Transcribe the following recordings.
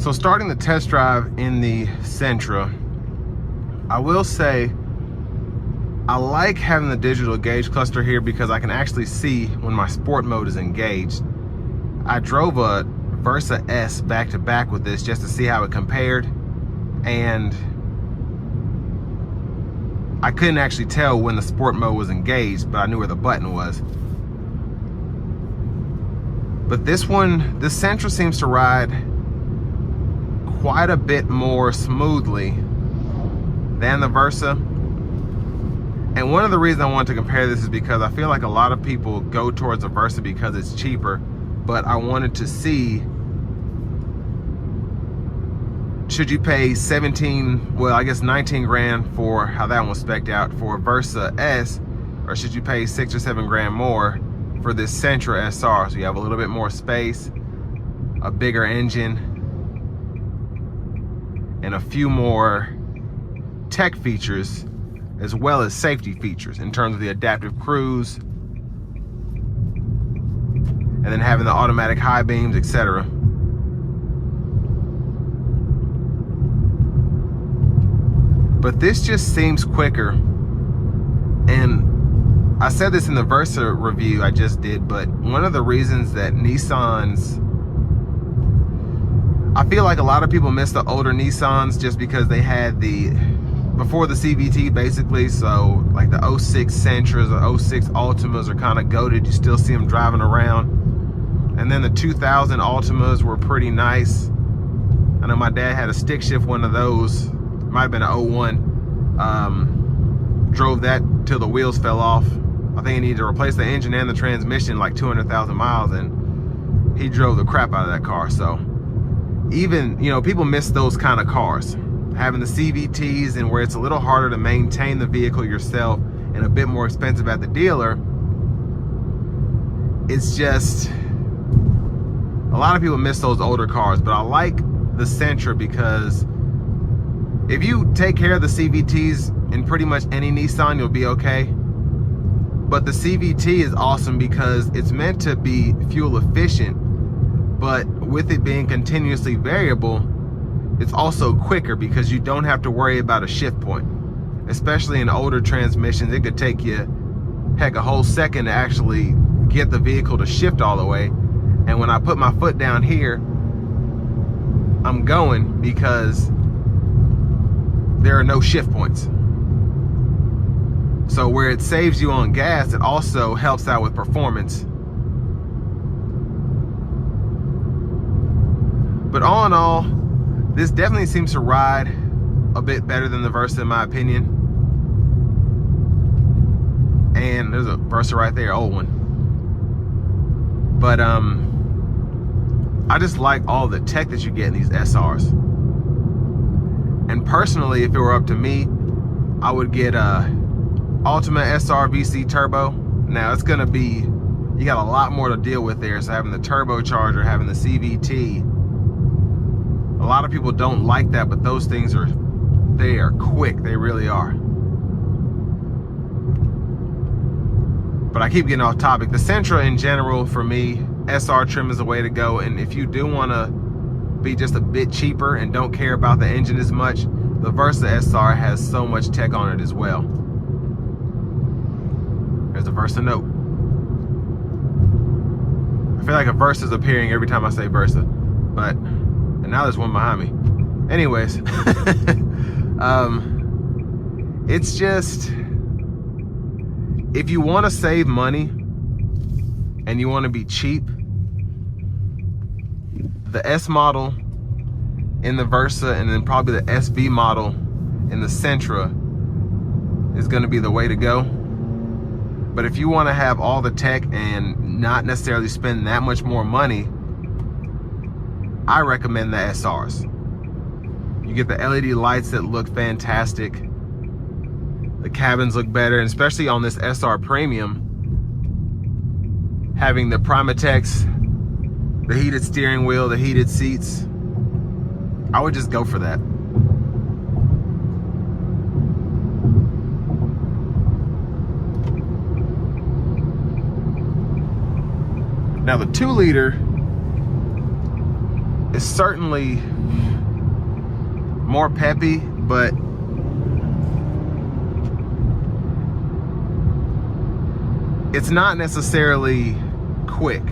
So starting the test drive in the Sentra, I will say I like having the digital gauge cluster here because I can actually see when my sport mode is engaged. I drove a Versa S back to back with this just to see how it compared, and I couldn't actually tell when the sport mode was engaged, but I knew where the button was. But this Sentra seems to ride quite a bit more smoothly than the Versa. And one of the reasons I wanted to compare this is because I feel like a lot of people go towards the Versa because it's cheaper, but I wanted to see, should you pay 17, well, I guess 19 grand for how that one was spec'd out for a Versa S, or should you pay 6 or 7 grand more for this Sentra SR? So you have a little bit more space, a bigger engine, and a few more tech features, as well as safety features in terms of the adaptive cruise, and then having the automatic high beams, etc. But this just seems quicker. And I said this in the Versa review I just did, but one of the reasons that I feel like a lot of people miss the older Nissans just because they had before the CVT basically, so like the 06 Sentras or 06 Altimas are kind of goated. You still see them driving around. And then the 2000 Altimas were pretty nice. I know my dad had a stick shift one of those, might have been an 01. Drove that till the wheels fell off. I think he needed to replace the engine and the transmission like 200,000 miles, and he drove the crap out of that car. So even, people miss those kind of cars. Having the CVTs, and where it's a little harder to maintain the vehicle yourself and a bit more expensive at the dealer, it's just, a lot of people miss those older cars. But I like the Sentra because if you take care of the CVTs in pretty much any Nissan, you'll be okay. But the CVT is awesome because it's meant to be fuel efficient, but with it being continuously variable, it's also quicker because you don't have to worry about a shift point. Especially in older transmissions, it could take you, heck, a whole second to actually get the vehicle to shift all the way. And when I put my foot down here, I'm going because there are no shift points. So where it saves you on gas, it also helps out with performance. But all in all, this definitely seems to ride a bit better than the Versa in my opinion. And there's a Versa right there, old one. But I just like all the tech that you get in these SRs. And personally, if it were up to me, I would get a Ultima SR VC Turbo. Now it's gonna be, you got a lot more to deal with there. So having the turbocharger, having the CVT, a lot of people don't like that, but those things they are quick. They really are. But I keep getting off topic. The Sentra in general, for me, SR trim is the way to go. And if you do want to be just a bit cheaper and don't care about the engine as much, the Versa SR has so much tech on it as well. There's a Versa note. I feel like a Versa is appearing every time I say Versa, but, and now there's one behind me. Anyways, it's just, if you want to save money and you want to be cheap, the S model in the Versa and then probably the SV model in the Sentra is going to be the way to go. But if you want to have all the tech and not necessarily spend that much more money, I recommend the SRs. You get the LED lights that look fantastic. The cabins look better, and especially on this SR Premium, having the Primatex, the heated steering wheel, the heated seats, I would just go for that. Now the 2-liter is certainly more peppy, but it's not necessarily quick.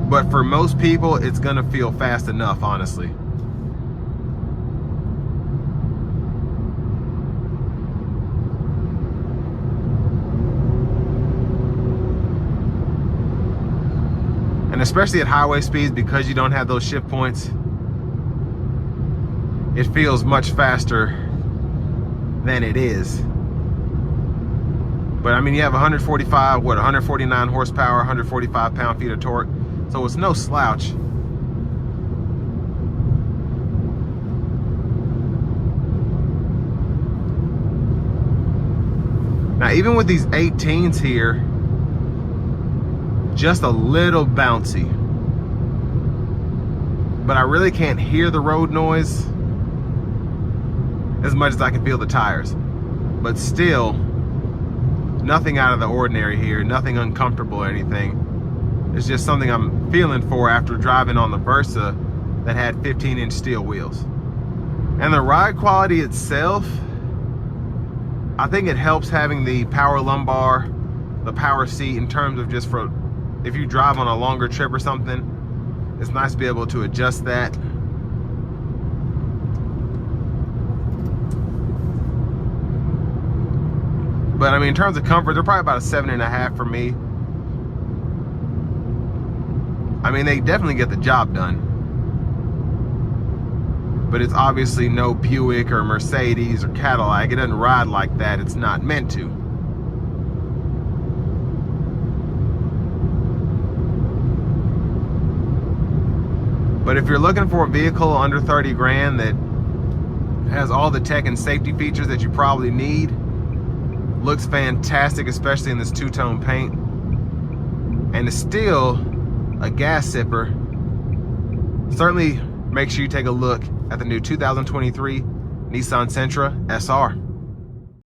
But for most people, it's gonna feel fast enough, honestly. And especially at highway speeds, because you don't have those shift points, it feels much faster than it is. But I mean, you have 149 horsepower, 145 pound-feet of torque, so it's no slouch. Now, even with these 18s here, just a little bouncy, but I really can't hear the road noise as much as I can feel the tires. But still, nothing out of the ordinary here, nothing uncomfortable or anything. It's just something I'm feeling for after driving on the Versa that had 15-inch steel wheels. And the ride quality itself, I think it helps having the power lumbar, the power seat, in terms of just for if you drive on a longer trip or something, it's nice to be able to adjust that. But I mean, in terms of comfort, they're probably about a 7.5 for me. I mean, they definitely get the job done. But it's obviously no Buick or Mercedes or Cadillac. It doesn't ride like that. It's not meant to. But if you're looking for a vehicle under 30 grand that has all the tech and safety features that you probably need, looks fantastic, especially in this two-tone paint, and is still a gas sipper, certainly make sure you take a look at the new 2023 Nissan Sentra SR.